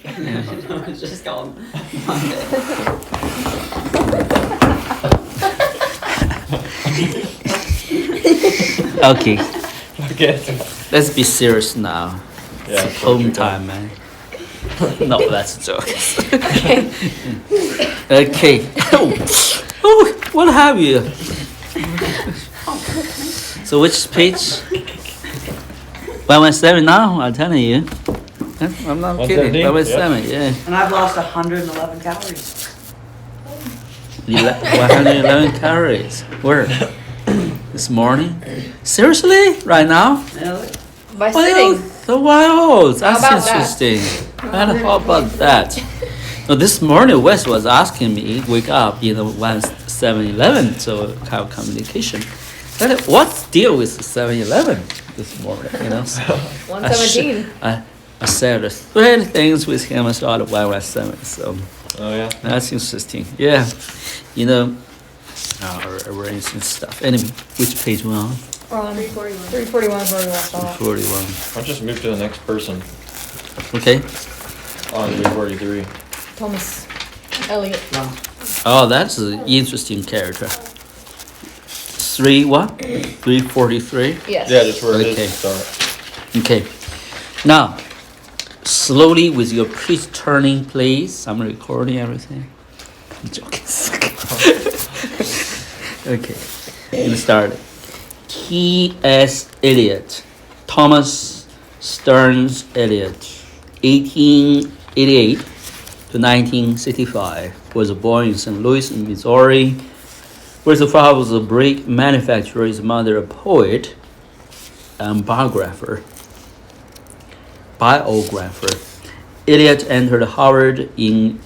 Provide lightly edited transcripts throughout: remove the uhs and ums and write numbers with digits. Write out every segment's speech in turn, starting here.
It's just gone. Okay, Okay. let's be serious now. Yeah. It's home time, man. No, that's a joke. Okay. Okay. Oh, what have you? So which page? 117 now, I'm telling you. I'm not kidding. 117, yeah. And I've lost 111 calories. 111 calories. Where? This morning? Seriously? Right now? Yeah, look. By sitting. Wow, that's about that? interesting. And how about that? No, this morning Wes was asking me, wake up, 7-Eleven, so have communication. What's the deal with 7-Eleven this morning, 117. I said 3 things with him, I started 117, so Oh yeah. that's interesting. Yeah, our recent stuff. Anyway, which page we're on? We're on 341 is where we left off. 41. I'll just move to the next person Okay. on 343. Thomas Elliot. No. Oh, that's an interesting character. 343? Yes. Yeah, just where it Okay. is to start. Okay. Now, slowly with your please turning, please. I'm recording everything. I'm joking. Okay. Let's start. T.S. Eliot. Thomas Stearns Eliot. 1888 to 1965. Was born in St. Louis, Missouri, where his father was a brick manufacturer, his mother a poet and biographer. Elliot entered Harvard in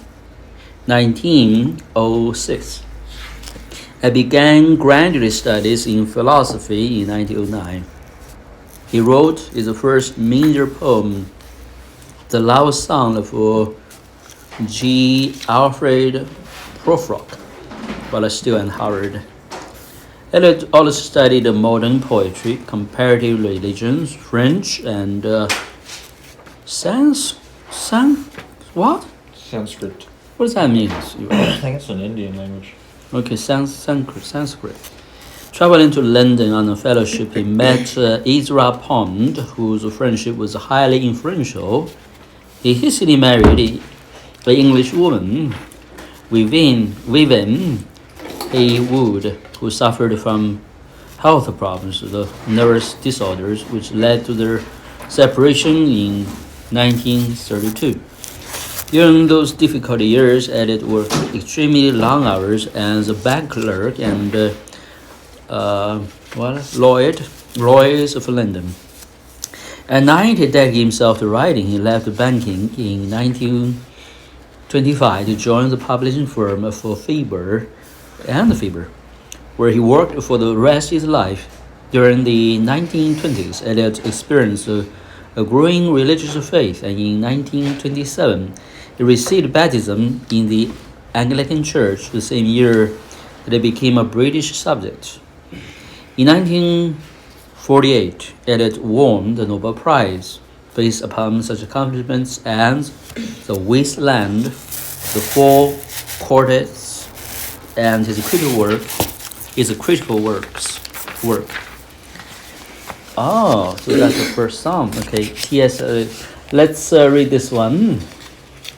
1906 and began graduate studies in philosophy in 1909. He wrote his first major poem, The Love Song for G. Alfred Prufrock, while still at Harvard. Elliot also studied modern poetry, comparative religions, French, and what? Sanskrit. What does that mean? I think it's an Indian language. Okay, Sanskrit. Traveling to London on a fellowship, he met Ezra Pound, whose friendship was highly influential. He hastily married an English woman, Vivian Haywood, who suffered from health problems, the nervous disorders, which led to their separation in 1932. During those difficult years, Elliot worked extremely long hours as a bank clerk and Lloyd's of London. At night, he dedicated himself to writing. He left banking in 1925 to join the publishing firm for Faber, where he worked for the rest of his life. During the 1920s, Elliot experienced a growing religious faith, and in 1927, he received baptism in the Anglican Church the same year that he became a British subject. In 1948, Elliot won the Nobel Prize based upon such accomplishments as The Waste Land, The Four Quartets, and his critical works. Oh, so that's the first song. Okay, T.S. Let's read this one.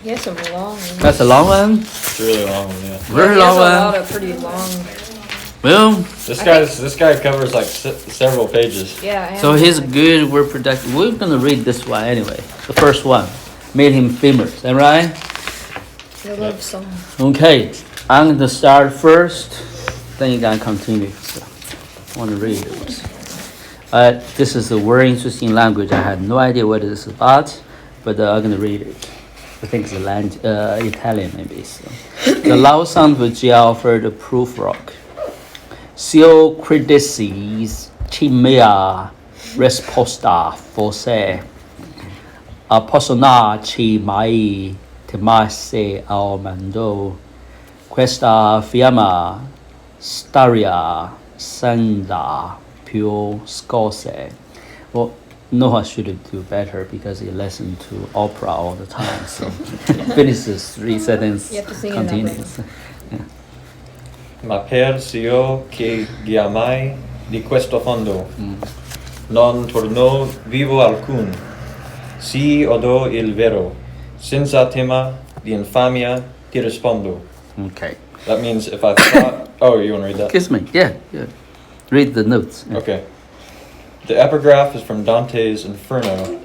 Yes, a long one. That's a long one. It's a really long one, yeah. Very He has long a one. lot of pretty long. Well, This guy covers like several pages. Yeah. so he's good. We're productive. We're gonna read this one anyway. The first one made him famous. Is that right? The love song. Okay, I'm gonna start first. Then you can continue. So, I want to read it. This is a very interesting language. I had no idea what it is about, but I'm gonna read it. I think it's Italian maybe. So. The love song for G. Alfred Prufrock. Sio credicis mea resposta fosse apposonarci mai temasse al mondo questa fiamma staria senda più scorse. Well, Noah should do better because he listened to opera all the time. So finishes 3 sentences, You have to sing it that way. continues. Yeah. Ma percio che chiamai di questo fondo. Non tornò vivo alcun. Si odo il vero. Senza tema di infamia ti rispondo. Okay. That means if I thought... Oh, you want to read that? Excuse me. Yeah. Read the notes. Yeah. Okay. The epigraph is from Dante's Inferno.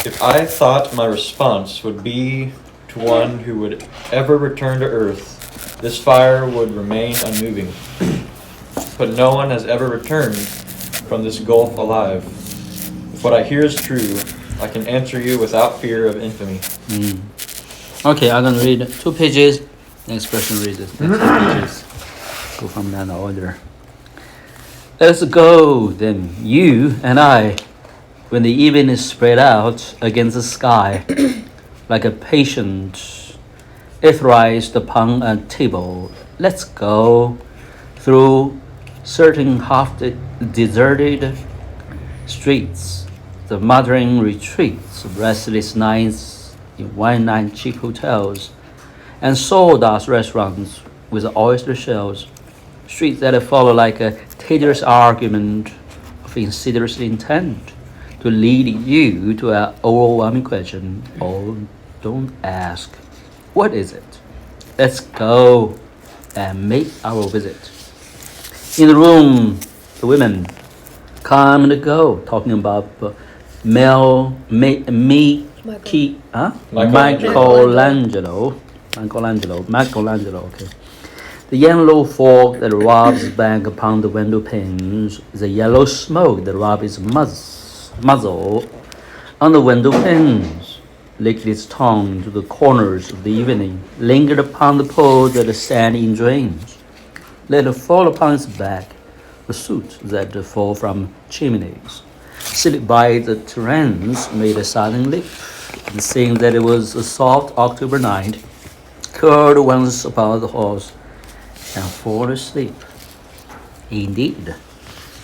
If I thought my response would be to one who would ever return to earth, this fire would remain unmoving. But no one has ever returned from this gulf alive. If what I hear is true, I can answer you without fear of infamy. Okay, I'm gonna read 2 pages. Next person reads it. Next 2 pages. Go from that order. Let's go, then, you and I, when the evening is spread out against the sky, like a patient etherized upon a table. Let's go through certain half-deserted streets, the muttering retreats of restless nights in one-night cheap hotels, and sawdust restaurants with oyster shells, streets that follow like a tedious argument of insidious intent to lead you to an overwhelming question. Oh, don't ask. What is it? Let's go and make our visit. In the room, the women come and go, talking about Michelangelo, okay. The yellow fog that robs back upon the window panes, the yellow smoke that robs its muzzle on the window panes, licked its tongue to the corners of the evening, lingered upon the poles that stand in drains, let it fall upon its back, the soot that fall from chimneys, sit by the terrace, made a silent lip, and seeing that it was a soft October night, curled once upon the horse and fall asleep. Indeed,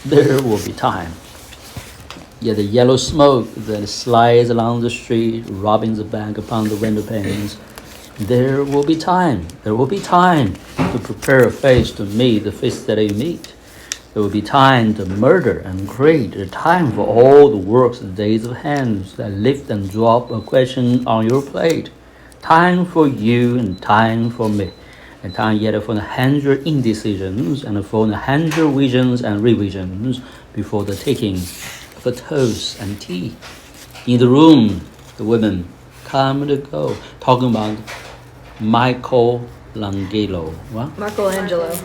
there will be time. Yet the yellow smoke that slides along the street, robbing the bank upon the window panes, there will be time. There will be time to prepare a face to meet the face that you meet. There will be time to murder and create, a time for all the works and days of hands that lift and drop a question on your plate. Time for you and time for me. And time yet for 100 indecisions and for 100 visions and revisions before the taking of a toast and tea. In the room, the women come and go, talking about Michelangelo. What? Michelangelo.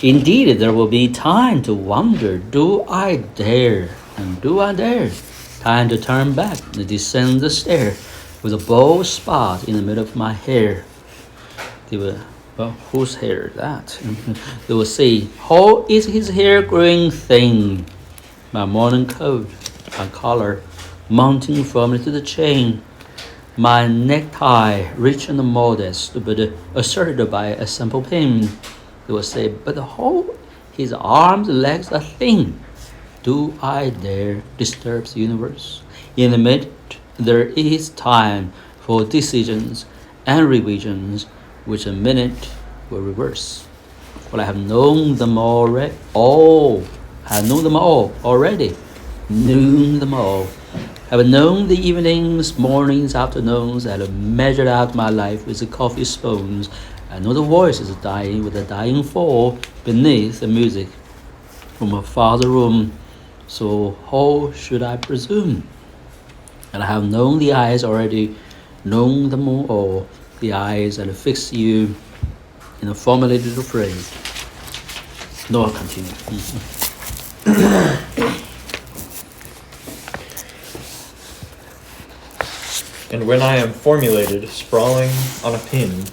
Indeed, there will be time to wonder, do I dare? And do I dare? Time to turn back and descend the stair with a bald spot in the middle of my hair. They will, well, whose hair is that? They will say, how is his hair growing thin? My morning coat, my collar, mounting firmly to the chain, my necktie rich and modest, but asserted by a simple pin. They will say, but how his arms and legs are thin. Do I dare disturb the universe? In the midst, there is time for decisions and revisions, which a minute will reverse. Well, I have known them already. I have known them all already. Known them all. I have known the evenings, mornings, afternoons. I have measured out my life with the coffee spoons. I know the voices dying with a dying fall beneath the music from a farther room. So how should I presume? And I have known the eyes already, known them all, the eyes that fix you in a formulated phrase. No, I'll continue. And when I am formulated, sprawling on a pin,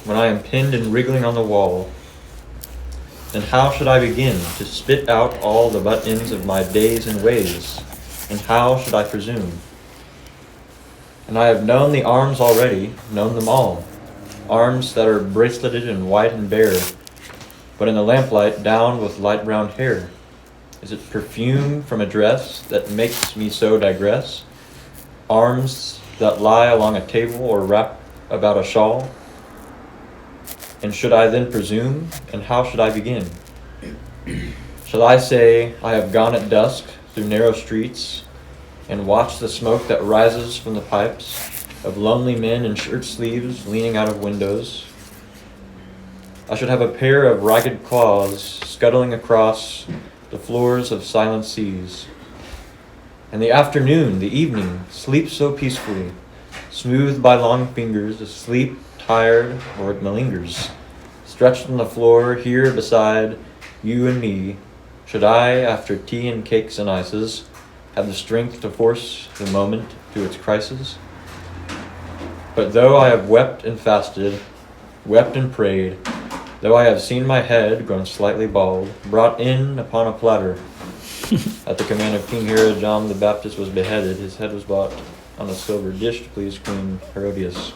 when I am pinned and wriggling on the wall, then how should I begin to spit out all the butt-ends of my days and ways? And how should I presume? And I have known the arms already, known them all, arms that are braceleted and white and bare, but in the lamplight down with light brown hair? Is it perfume from a dress that makes me so digress? Arms that lie along a table or wrap about a shawl? And should I then presume, and how should I begin? Shall I say I have gone at dusk through narrow streets and watched the smoke that rises from the pipes of lonely men in shirt sleeves leaning out of windows? I should have a pair of ragged claws scuttling across the floors of silent seas. And the afternoon, the evening, sleeps so peacefully, smoothed by long fingers, asleep, tired, or it malingers. Stretched on the floor here beside you and me, should I, after tea and cakes and ices, have the strength to force the moment to its crisis? But though I have wept and fasted, wept and prayed, though I have seen my head grown slightly bald, brought in upon a platter, at the command of King Herod, John the Baptist was beheaded. His head was brought on a silver dish to please Queen Herodias.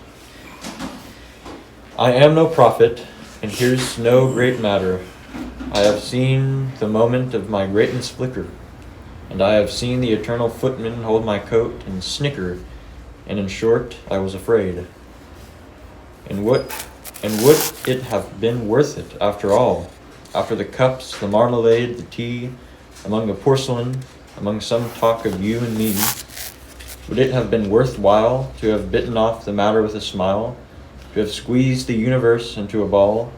I am no prophet, and here's no great matter. I have seen the moment of my greatness flicker, and I have seen the eternal footman hold my coat and snicker, and in short, I was afraid. And would it have been worth it, after all? After the cups, the marmalade, the tea, among the porcelain, among some talk of you and me, would it have been worthwhile to have bitten off the matter with a smile, to have squeezed the universe into a ball?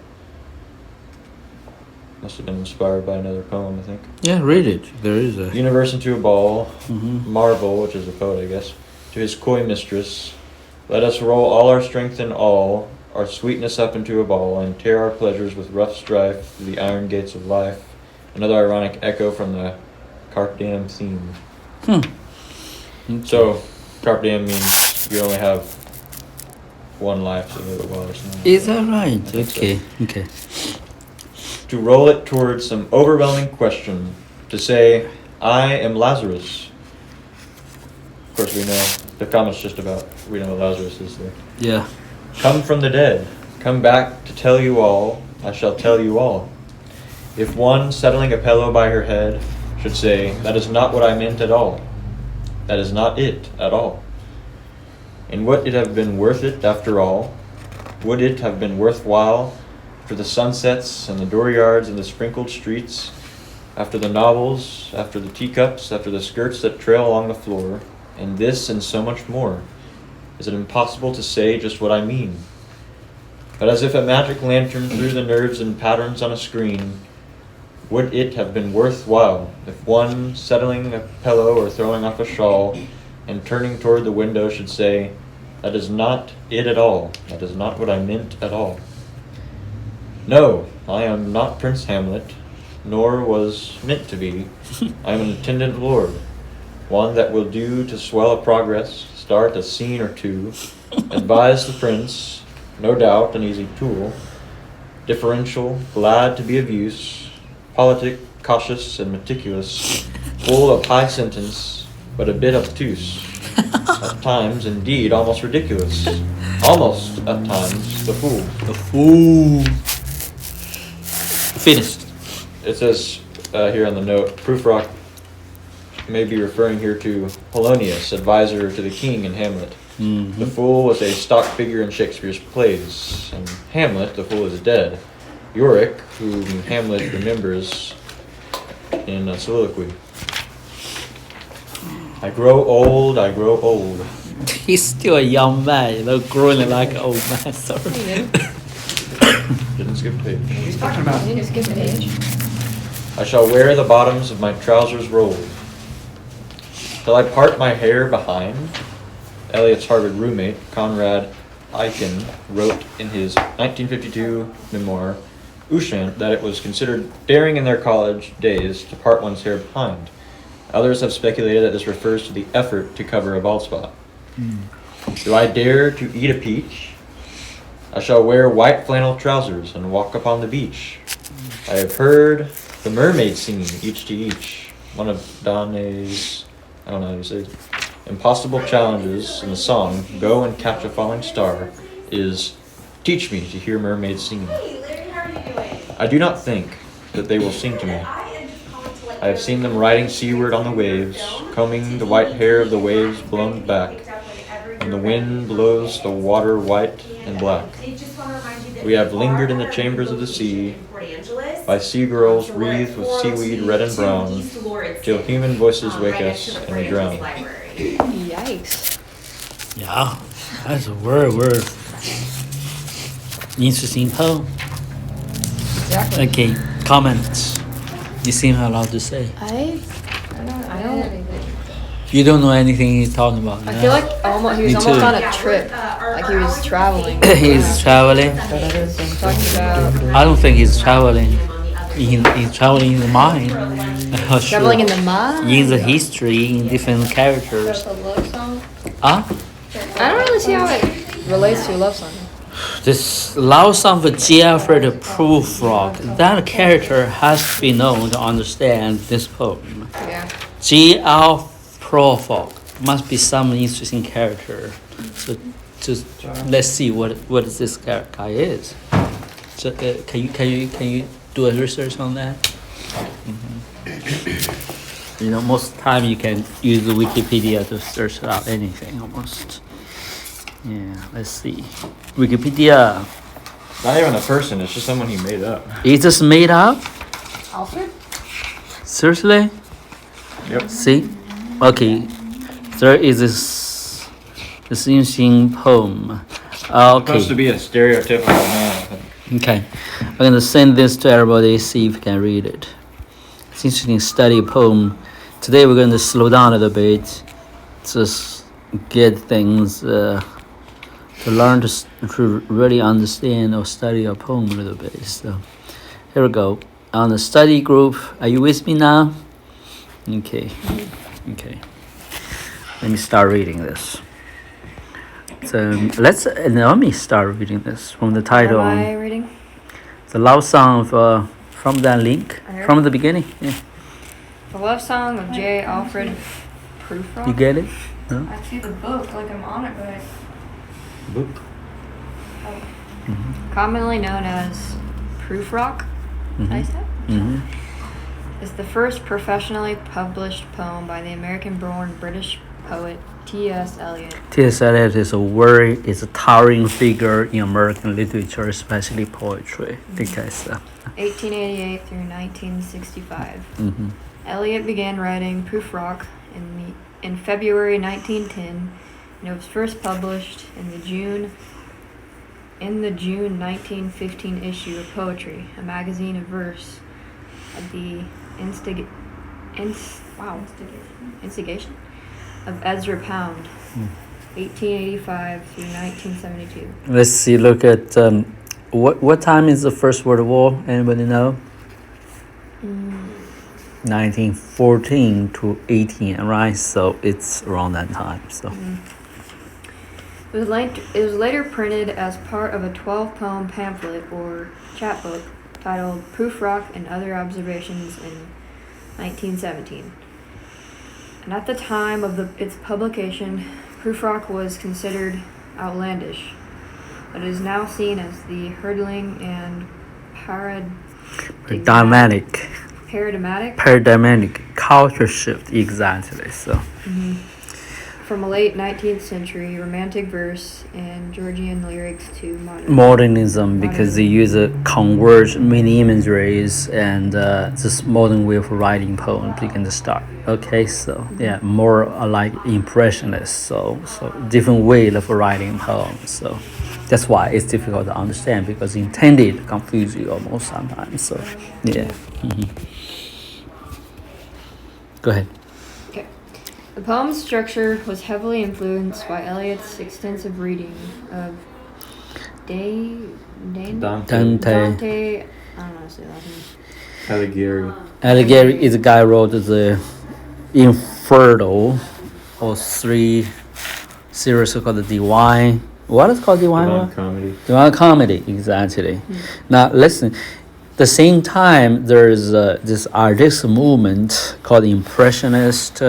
Must have been inspired by another poem, I think. Yeah, read it. There is a... Universe into a ball, Mm-hmm. Marvel, which is a poet, I guess, to his coy mistress. Let us roll all our strength and all our sweetness up into a ball, and tear our pleasures with rough strife through the iron gates of life. Another ironic echo from the Carpe Diem theme. So, Carpe Diem means you only have one life to live it well or something. Is that right? think so. Okay. To roll it towards some overwhelming question, to say, I am Lazarus. Of course, we know the comment's just about, we know what Lazarus is there. Yeah. Come from the dead, come back to tell you all, I shall tell you all. If one, settling a pillow by her head, should say, that is not what I meant at all. That is not it at all. And would it have been worth it after all? Would it have been worthwhile after the sunsets and the dooryards and the sprinkled streets, after the novels, after the teacups, after the skirts that trail along the floor, and this and so much more? Is it impossible to say just what I mean? But as if a magic lantern threw the nerves and patterns on a screen, would it have been worthwhile if one, settling a pillow or throwing off a shawl and turning toward the window, should say, that is not it at all, that is not what I meant at all? No, I am not Prince Hamlet, nor was meant to be. I am an attendant lord, one that will do to swell a progress, start a scene or two, advise the prince, no doubt an easy tool, differential, glad to be of use, politic, cautious, and meticulous, full of high sentence, but a bit obtuse. At times, indeed, almost ridiculous. Almost, at times, the fool. The fool. Finished. It says here on the note, Prufrock may be referring here to Polonius, advisor to the king in Hamlet. Mm-hmm. The fool was a stock figure in Shakespeare's plays. In Hamlet, the fool is dead. Yorick, whom Hamlet remembers in a soliloquy. I grow old, I grow old. He's still a young man, growing like an old man. Sorry. Didn't skip a page. What are you talking about? I need to skip a page. I shall wear the bottoms of my trousers rolled. Shall I part my hair behind? Elliot's Harvard roommate, Conrad Aiken, wrote in his 1952 memoir, Ushant, that it was considered daring in their college days to part one's hair behind. Others have speculated that this refers to the effort to cover a bald spot. Do I dare to eat a peach? I shall wear white flannel trousers and walk upon the beach. I have heard the mermaid singing each to each. One of Donne's, I don't know how you say it, impossible challenges in the song, Go and Catch a Falling Star, is teach me to hear mermaids singing. Hey Larry, how are you doing? I do not think that they will sing to me. I have seen them riding seaward on the waves, combing the white hair of the waves blown back, and the wind blows the water white and black. We have lingered in the chambers of the sea, by sea girls wreathed with seaweed red and brown, till human voices wake us and we drown. Yikes. Yeah, that's a very interesting poem. Exactly. Okay, comments. You seem allowed to say. I don't. You don't know anything he's talking about. I feel like he Me was almost too. on a trip. Like he was traveling. He's traveling. Talking about I don't think he's traveling. He's traveling in the mind. I'm not sure. traveling in the mind. In the history, in different characters. A love song. Ah, I don't really see how it relates to a love song. this love song for Geoffrey the Prufrock. That character has to be known to understand this poem. Yeah. G.L. Prufrock must be some interesting character. So, just let's see what this guy is. So, can you do a research on that? You know, most of the time you can use the Wikipedia to search out anything almost. Yeah, let's see. Wikipedia. Not even a person, it's just someone he made up. Is this made up? Alfred? Seriously? Yep. See? Okay. There is this interesting poem. Supposed to Okay. be a stereotypical man, I think. Okay. I'm gonna send this to everybody, see if you can read it. It's interesting study poem. Today we're going to slow down a little bit, just get things to learn to really understand or study a poem a little bit. So here we go. On the study group, are you with me now? Okay. Okay. Let me start reading this. So let me start reading this from the title. What am I reading? The love song of from that link from the beginning. Yeah. The love song of J. Alfred Prufrock. You get it? No? I see the book, like I'm on it, but Boop. commonly known as Prufrock. I said. Mm-hmm. Is the first professionally published poem by the American-born British poet T.S. Eliot. T.S. Eliot is a towering figure in American literature, especially poetry, because 1888 through 1965. mhm. Eliot began writing Prufrock in February 1910, and it was first published in the June 1915 issue of Poetry, a magazine of verse, at the instigation of Ezra Pound, 1885 through 1972. Let's see. Look at what time is the First World War? Anybody know? 1914 to 18, right? So it's around that time. So It was later printed as part of a 12-poem pamphlet or chapbook titled Prufrock and Other Observations in 1917. And at the time of its publication, Prufrock was considered outlandish, but it is now seen as the hurtling and paradigmatic culture shift, exactly. So from a late 19th century romantic verse and Georgian lyrics to modernism, because they use a converge many imageries and this modern way of writing poems begin to start. Okay, so yeah, more like impressionist. So different way of writing poems. So that's why it's difficult to understand, because intended to confuse you almost sometimes. So yeah. Go ahead. Okay. The poem's structure was heavily influenced by Eliot's extensive reading of Dante. Dante. I don't know how to say that name. Alighieri. Alighieri is the guy who wrote the Inferno, or 3 series called the Divine. What is called Divine? Divine Comedy. Divine Comedy, exactly. Now listen. The same time, there's this artist movement called Impressionist,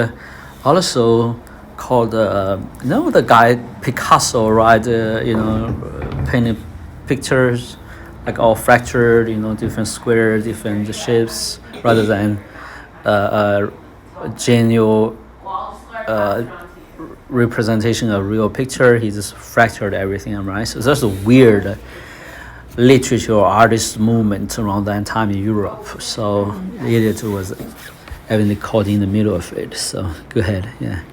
also called the guy Picasso, right? Painted pictures like all fractured, different square, different shapes, rather than a genuine representation of real picture. He just fractured everything, right? So that's a weird literature or artist movement around that time in Europe. So Elliot was having caught in the middle of it. So go ahead, yeah.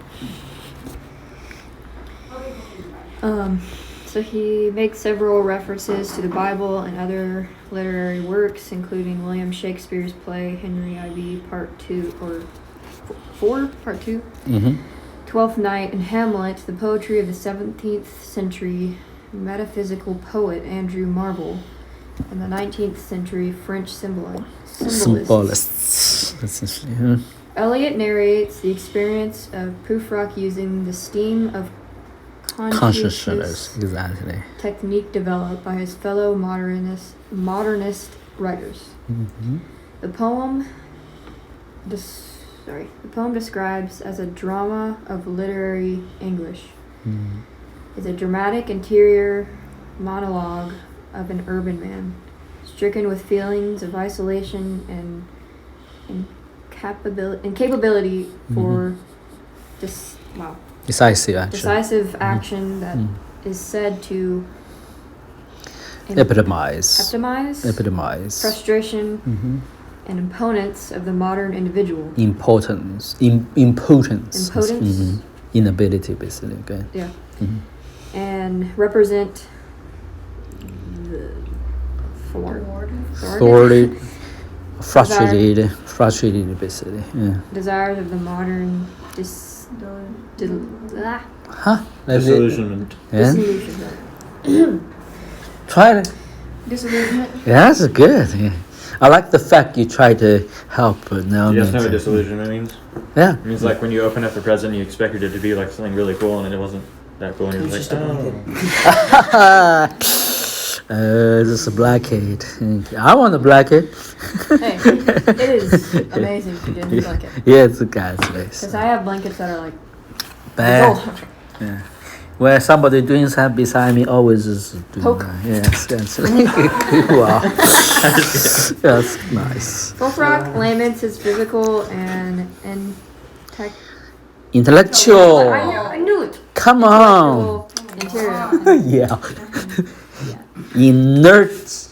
So he makes several references to the Bible and other literary works, including William Shakespeare's play Henry IV Part 2 or 4, Part 2, Twelfth Night, and Hamlet, the poetry of the 17th century metaphysical poet Andrew Marvell, and the 19th century French symbolists. That's interesting. Elliot narrates the experience of Prufrock using the steam of Consciousness, exactly. technique developed by his fellow modernist writers. The poem describes as a drama of literary English. It's a dramatic interior monologue of an urban man, stricken with feelings of isolation and incapability for decisive action that is said to epitomize frustration and impotence of the modern individual. Impotence. Inability, basically. Okay. Yeah. And represent the authority, frustrated, basically. Yeah. Desires of the modern Disillusionment. Yeah. Try it. Disillusionment. Yeah, that's good. Yeah. I like the fact you try to help. Now Do you guys know what disillusionment means? Yeah. It means like when you open up a present, you expected it to be like something really cool, and it wasn't that cool, and you're like, this is a blackhead. I want a blackhead. Hey, it is amazing if you get a new blanket. Yeah, it's a guy's face. Because I have blankets that are like bad. Yeah. Where somebody doing something beside me always is doing Poke. that. Yes, that's wow. That's nice. Prufrock laments his physical and Intellectual. I knew it. Come on. Interior. Yeah. Inertia.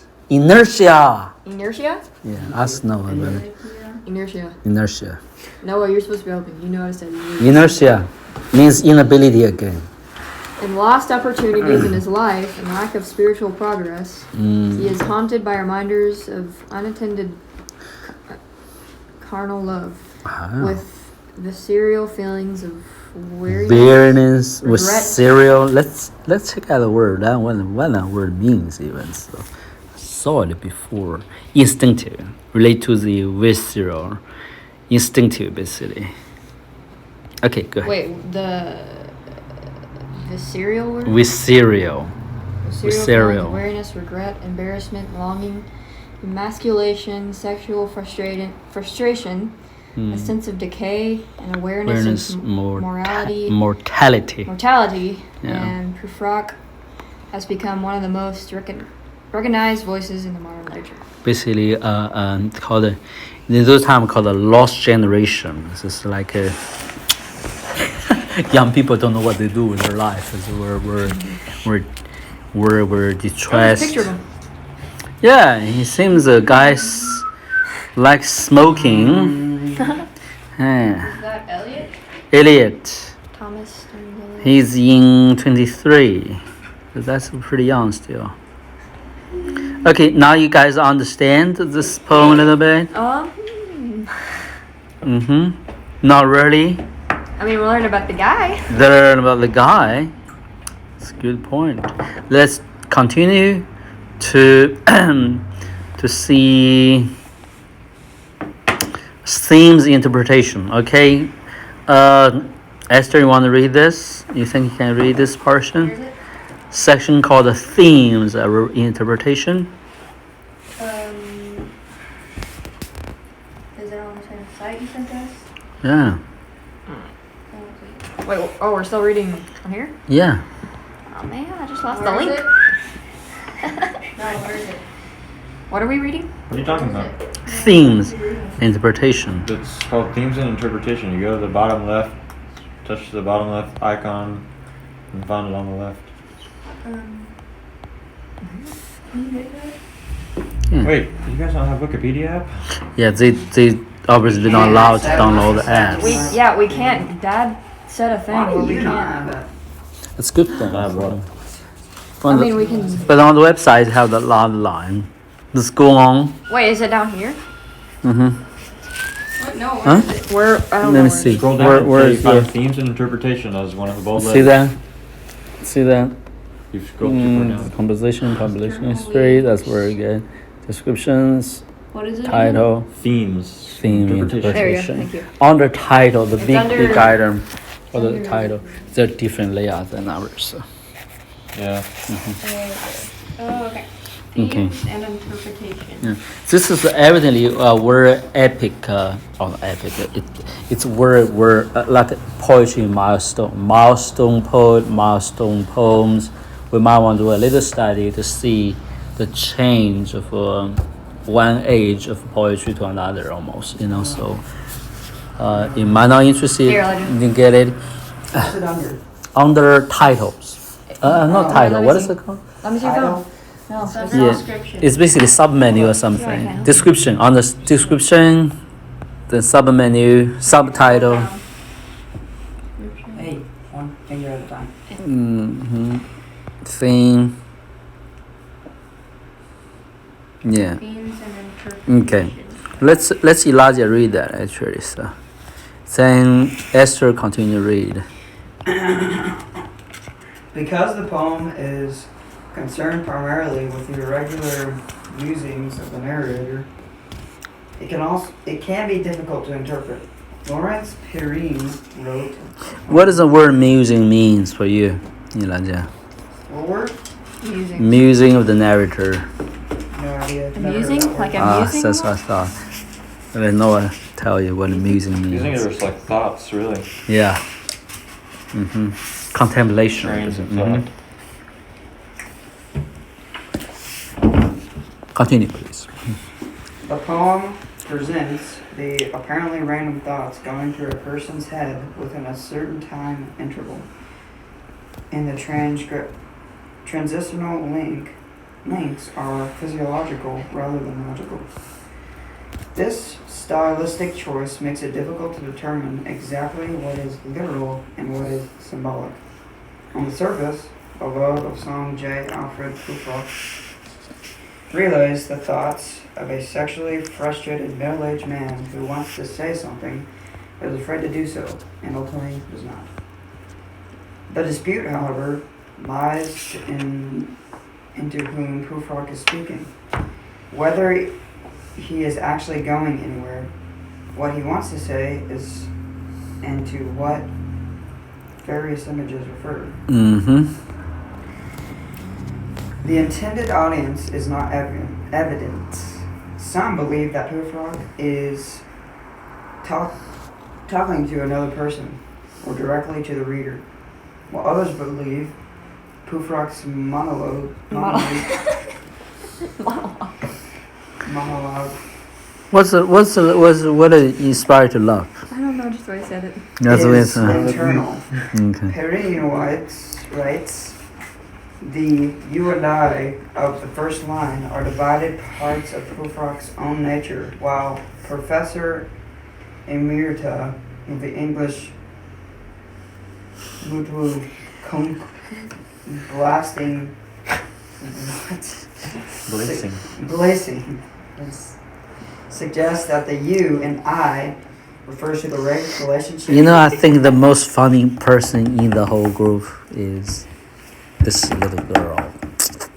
Inertia? Yeah, ask Noah about it. Inertia. Noah, you're supposed to be helping. You know what I said. Inertia means inability again. And lost opportunities in his life and lack of spiritual progress, he is haunted by reminders of unattended carnal love, with visceral feelings of weariness, with serial. Let's check out the word. That what that word means even. So I saw it before. Instinctive, relate to the visceral, instinctive basically. Okay, go ahead. Wait, the cereal word? Visceral. Awareness, regret, embarrassment, longing, emasculation, sexual frustration, a sense of decay, and awareness of mortality. Yeah. And Prufrock has become one of the most recognized voices in the modern literature. Basically, called in those times called the lost generation. It's just like young people don't know what they do with their life. We're distressed. Picture of him. Yeah, he seems the guys like smoking. Is that Elliot? Elliot. Thomas. He's in 23. So that's pretty young still. Okay, now you guys understand this poem a little bit? Not really. I mean, we're learning about the guy. Learn about the guy. That's a good point. Let's continue to see themes interpretation. Okay, Esther, you want to read this? You think you can read this portion? Where is it? Section called the themes interpretation. Is it on the same site you sent us? Yeah. Wait, we're still reading on here? Yeah. Oh man, I just lost Where the is link. it? No, where is it? What are we reading? What are you talking about? Themes, interpretation. It's called Themes and Interpretation. You go to the bottom left, touch the bottom left icon, and find it on the left. Yeah. Wait, you guys don't have Wikipedia app? Yeah, they obviously not allowed to download the apps. We can't. Dad said a thing where we can't. It's good thing. I have one. I mean, we can. But on the website have the lot line. Let's go on. Wait, is it down here? Mm-hmm. What? No. Huh? Where? I don't Let know. me see. Scroll down Where until you is find the? Themes and Interpretation as one of the bold See letters. that? See that? You've scrolled too far down. Composition history. That's very good. Descriptions, What is it? title, Themes. theme, There you go. interpretation. Thank you. Under title, the It's big under- item for the under- title, they're different layout than ours. So. Yeah. Oh, okay. Okay. Themes and interpretation. Yeah. This is evidently a word epic, or epic. It's word like poetry milestone poet, milestone poems. We might want to do a little study to see the change of one age of poetry to another, almost. So you might not interested. Here, I'll You can get it What's it under? under titles. Not title. let me What is see. it called? Let me see your Title? phone. No, it's Yeah. description. It's basically submenu or something. Yeah, I can. Description. On the description, the submenu, subtitle. Hey, one finger at a time. Theme. Yeah. Themes and Okay. interpretation. Let's Elijah read that actually. So then Esther continue read. Because the poem is concerned primarily with the irregular musings of the narrator, it can be difficult to interpret. Lawrence Perrine wrote. What does the word musing means for you, Elijah? What word? Using. Musing of the narrator. No idea. Never heard Amusing? that word. Like amusing? That's what I thought. I didn't know what to tell you what musing You think means. it was like thoughts, really? Yeah. Contemplation. Trains of Mhm. thought. Continue, please. The poem presents the apparently random thoughts going through a person's head within a certain time interval. In the transitional links are physiological rather than logical. This stylistic choice makes it difficult to determine exactly what is literal and what is symbolic. On the surface, a love of song J. Alfred Prufrock relays the thoughts of a sexually frustrated middle-aged man who wants to say something but is afraid to do so, and ultimately does not. The dispute, however, lies into whom Prufrock is speaking. Whether he is actually going anywhere, what he wants to say is, and to what various images refer. The intended audience is not evident. Some believe that Prufrock is talking to another person or directly to the reader, while others believe Prufrock's monologue. What inspired to love? I don't know just why I said it. That's the way it's. Is internal. Okay. Perrine writes, the you and I of the first line are divided parts of Prufrock's own nature, while Professor Emerita of the English Ludwig Blasting Blazing suggests that the you and I refers to the relationship. I think the most funny person in the whole group is this little girl.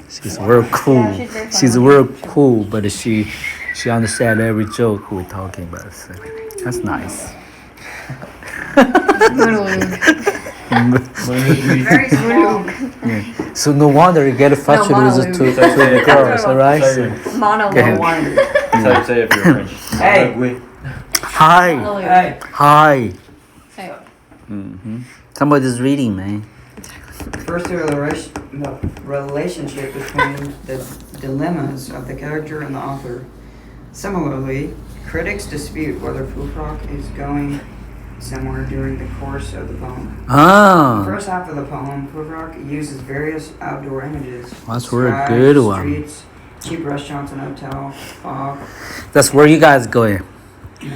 She's real cool. Yeah, she's very She's funny. real cool, but she understands every joke we're talking about. So that's nice. Very small. Yeah. So no wonder you get frustrated with monologue. the girls, alright? So, Monologue. Okay. Wonder. That's how you say it if you're French. Hey. hi, Hey, hi. Hey. Somebody's reading, man. refers to the relationship between the dilemmas of the character and the author. Similarly, critics dispute whether Prufrock is going somewhere during the course of the poem. The Ah, first half of the poem, Prufrock uses various outdoor images. that's a very Sky, good one. Streets, cheap restaurants and hotel, fog. That's where you guys going. Cheap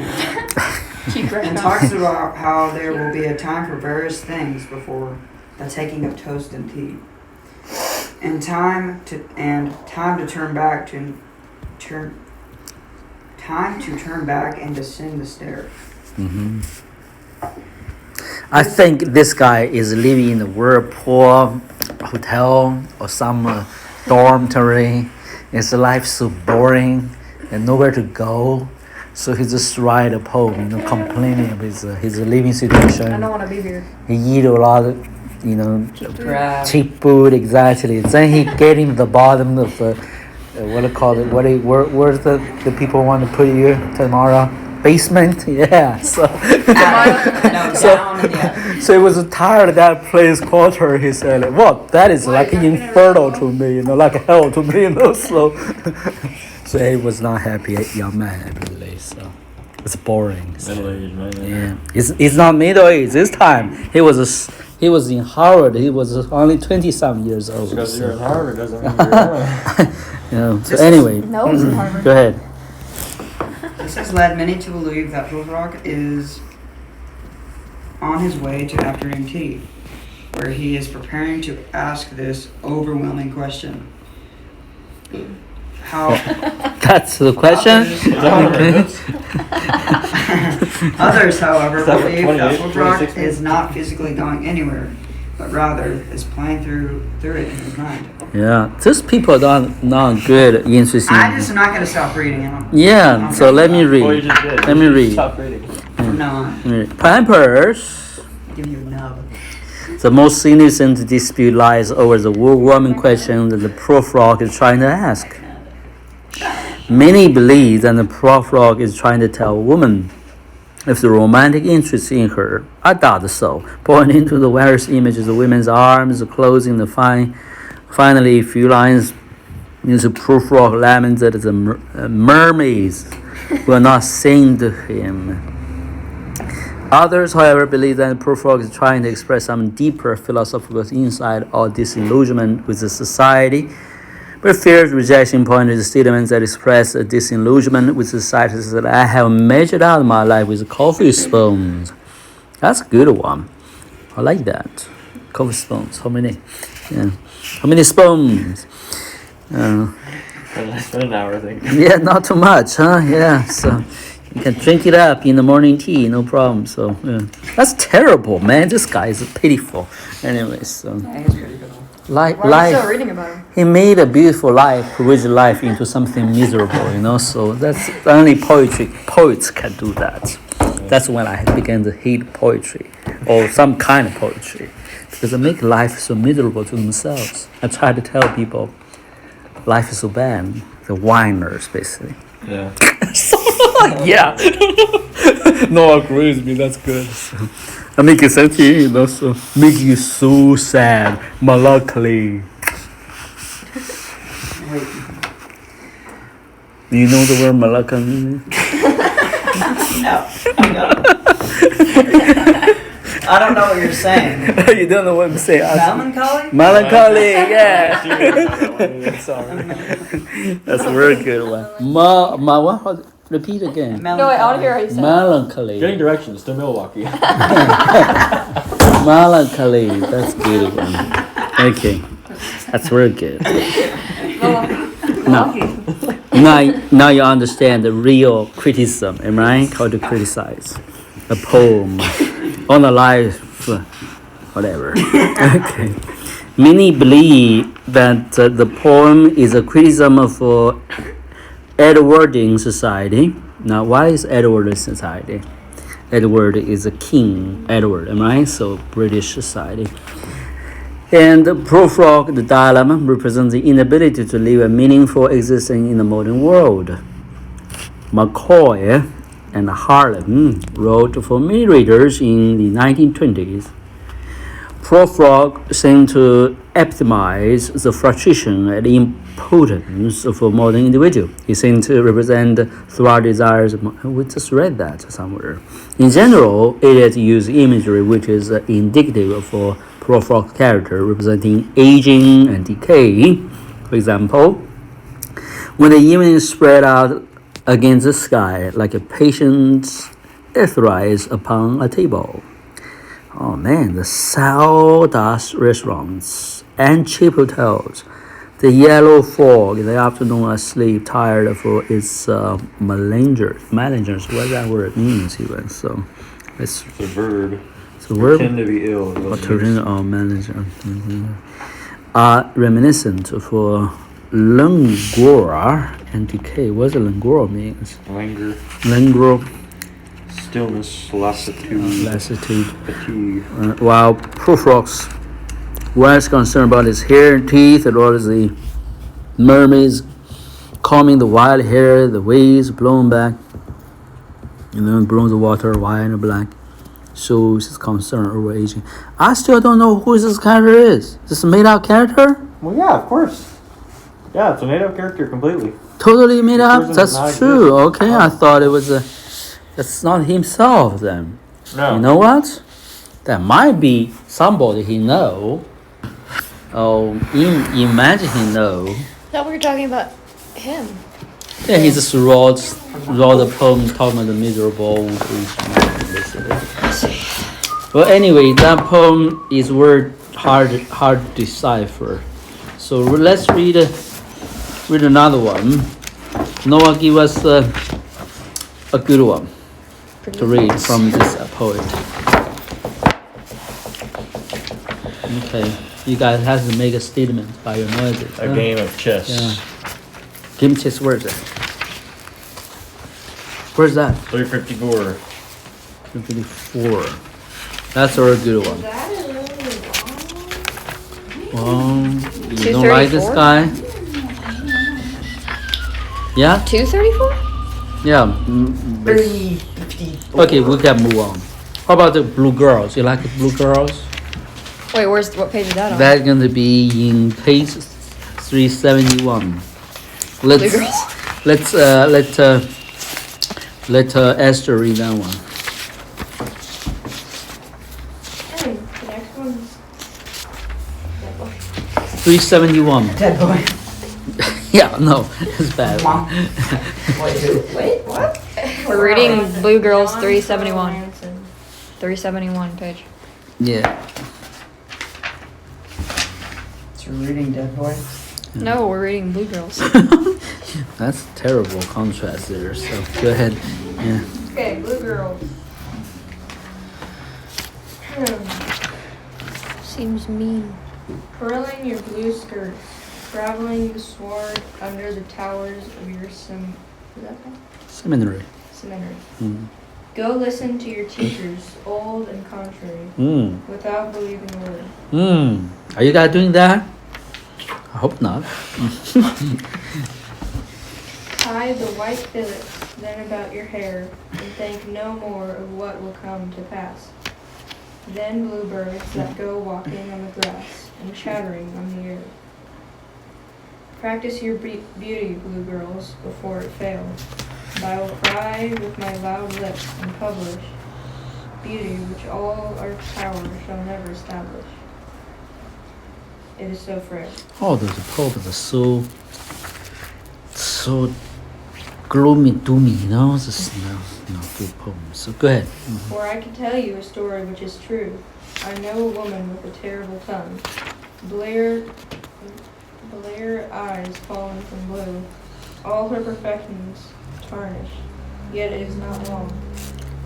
And restaurant. talks about how there will be a time for various things before the taking of toast and tea. And time to turn back and descend the stair. Hmm. I think this guy is living in a whirlpool hotel or some dormitory. His life so boring and nowhere to go. So he just write a poem, complaining of his living I situation. don't want to be here. He eat a lot of, Crab. cheap food, exactly. Then he get in the bottom of the, what do you call it? Where's the people want to put you tomorrow? Basement? Yeah. So so he was tired of that place quarter. He said, "Well, that is like inferno to me, like hell to me, So, so he was not happy, young man, I believe. So it's boring. So. Middle-aged man. Yeah, it's not middle age this time. He was in Harvard. He was only 20-some years old. Because you're in So. Harvard doesn't mean you're young. So anyway, No, it was in Harvard. go ahead. This has led many to believe that Prufrock is on his way to afternoon tea, where he is preparing to ask this overwhelming question. How That's the question. Others, however, Is that what, believe that 28, Prufrock 26? is not physically going anywhere, but rather is playing through it in his mind. Yeah, these people are not good, interesting. I'm just not going to stop reading him Yeah, so let me Well, you read. just did. Let me read. Stop reading. from now on. Pampers. Give you a nub. The most innocent dispute lies over the warming question that the Prufrock is trying to ask. Many believe that the Prufrock is trying to tell a woman if the romantic interest in her. I doubt so. Pointing to the various images of women's arms, the clothing, finally a few lines into Prufrock laments that the mermaids will not sing to him. Others, however, believe that Prufrock is trying to express some deeper philosophical insight or disillusionment with the society, but fears rejection pointed to statements that express a disillusionment with society that I have measured out my life with coffee spoons. That's a good one. I like that. Coffee spoons. How many? Yeah. How many spoons? I spent an hour thinking. Yeah, not too much, huh? Yeah, so you can drink it up in the morning tea, no problem. So yeah. That's terrible, man. This guy is pitiful. Anyway, so That is pretty good. life, Why are you still reading about him? he made a beautiful life, rich life into something miserable, So that's only poets can do that. That's when I began to hate poetry or some kind of poetry because they make life so miserable to themselves. I try to tell people life is so bad. The whiners, basically. Yeah. Yeah. No, agree with me. That's good. So, I make it sense to you, So make you so sad, melancholy. Wait. Do you know the word melancholy? No. I don't know what you're saying. You don't know what I'm saying. Melancholy? Melancholy, yeah. Sorry. That's a very good one. What? Repeat again. No, wait, I want to hear how you say it. Melancholy. Getting directions to Milwaukee. Melancholy. That's a good one. Okay. That's very good. Now you understand the real criticism, am I right? How to criticize a poem on a life, whatever. Okay. Many believe that the poem is a criticism of Edwardian society. Now, what is Edwardian society? Edward is a king, Edward, am I right? So British society. And Prufrock, the dilemma, represents the inability to live a meaningful existence in the modern world. McCoy and Harlan wrote for many readers in the 1920s. Prufrock seemed to epitomize the frustration and impotence of a modern individual. He seemed to represent throughout desires. We just read that somewhere. In general, Elliot used imagery which is indicative of a Prufrock character representing aging and decay. For example, when the evening spread out against the sky like a patient etherized upon a table. Oh man, the sawdust restaurants and cheap hotels, the yellow fog in the afternoon asleep, tired of its malingers. Malingers, what that word means even. So It's a verb. it's a verb. Pretend to be ill. Manager. Are reminiscent of languor and decay. What does languor means? Languor. Languor, Stillness. Lassitude. lassitude. Fatigue. While Prufrock's was concerned about his hair and teeth, and all the mermaids combing the wild hair, the waves blown back, and then blown the water white and black. Shows his concern over aging. I still don't know who this character is. This a made out character? Well, yeah, of course. Yeah, it's a made-up character completely. Totally made The up? person That's does not true. exist. Okay, I thought it was a. That's not himself then. No. You know what? That might be somebody he know. Oh, imagine he know. thought we were talking about him. Yeah, he just wrote a poem talking about the miserable basically. Well, anyway, that poem is hard to decipher. So let's read another one. Noah, give us a good one to read from this poet. Okay, you guys have to make a statement by your noises. A game of chess. Yeah. Game chess, where is it? Where's that? 354. 54. That's a good one. Well, you don't like this 234? guy? Yeah? 234? Yeah. 350. Okay, we can move on. How about the blue girls? You like the blue girls? Wait, what page is that on? That's going to be in page 371. Blue girls. Let Esther read that one. And the next one's that boy. 371. Dead boy. Yeah, no, it's bad. Mom. Wait, what? We're reading Blue Girls John 371. Manson. Yeah. 371 page. So we're reading Dead Boy. No, we're reading Blue Girls. That's terrible contrast there. So go ahead. Yeah. Okay, Blue Girls. Seems mean. Furling your blue skirts, traveling the sward under the towers of your is that called? Seminary. Seminary. Mm. Go listen to your teachers, old and contrary, without believing a word. Are you guys doing that? I hope not. Tie the white fillets then about your hair, and think no more of what will come to pass. Then bluebirds that go walking on the grass and chattering on the air. Practice your beauty, blue girls, before it fail. And I will cry with my loud lips and publish beauty which all our power shall never establish. It is so frail. Oh, those poems are so gloomy, doomy, you know? Just good poems. So go ahead. For I can tell you a story which is true. I know a woman with a terrible tongue. Blair eyes fallen from blue. All her perfections tarnished. Yet it is not long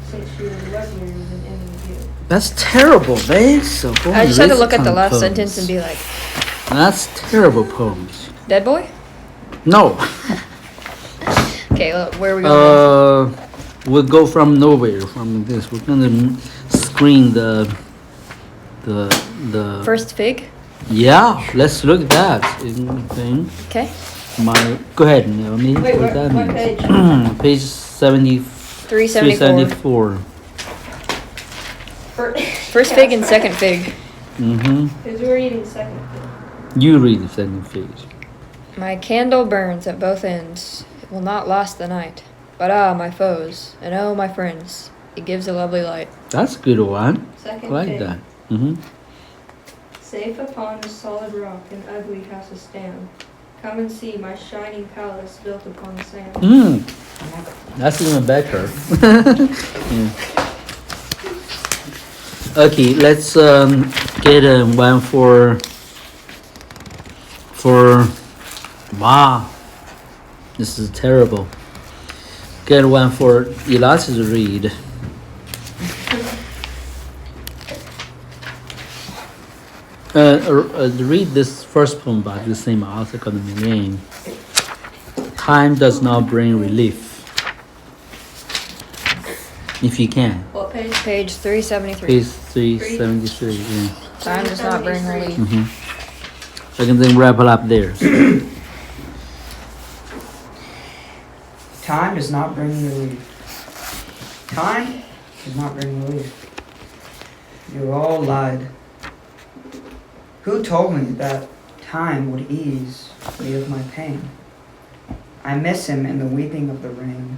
since she was lovelier than any of you. That's terrible, man. So go I just and had to read look at the some last poems. sentence and be like, That's terrible poems. Dead boy? No. Okay, where are we going? We'll go from nowhere. From this, we're gonna screen the. First fig? Yeah, let's look at that thing. Okay. Go ahead, Naomi. Wait, what that what means. page? Page 374. 374. First fig and second fig. Mm-hmm. Who's reading second? You read the second page. My candle burns at both ends. It will not last the night. But ah, my foes, and oh, my friends, it gives a lovely light. That's a good one. I Second like page. that. Mm-hmm. Safe upon the solid rock an ugly houses stand. Come and see my shining palace built upon the sand. That's even better. Yeah. Okay, let's get one for wow. This is terrible. Get one for Elliot to read. Read this first poem by the same author called Milane. Time does not bring relief. If you can. What page? Page 373. Page 373. Yeah. Time does not bring relief. So I can then wrap it up there. Time does not bring relief. Time does not bring relief. You all lied. Who told me that time would ease me of my pain? I miss him in the weeping of the rain.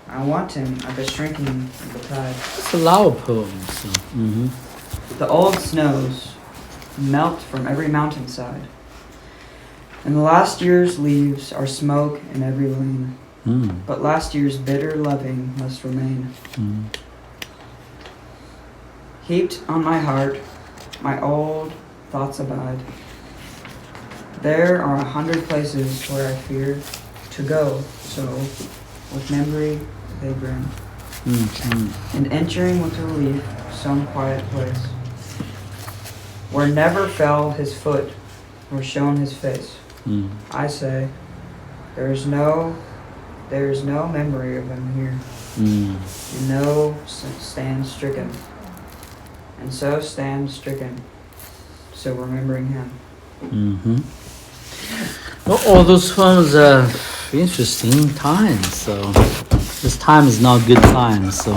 I want him at the shrinking of the tide. It's a lot of poems. So. The old snows melt from every mountainside, and the last year's leaves are smoke in every lane. But last year's bitter loving must remain. Heaped on my heart, my old thoughts abide. There are 100 places where I fear to go, so with memory they grin. And entering with relief some quiet place, where never fell his foot nor shone his face. I say, there is no memory of him here. You know, stands stricken, and so stands stricken. So remembering him. Well, all those poems are interesting times. So this time is not good time. So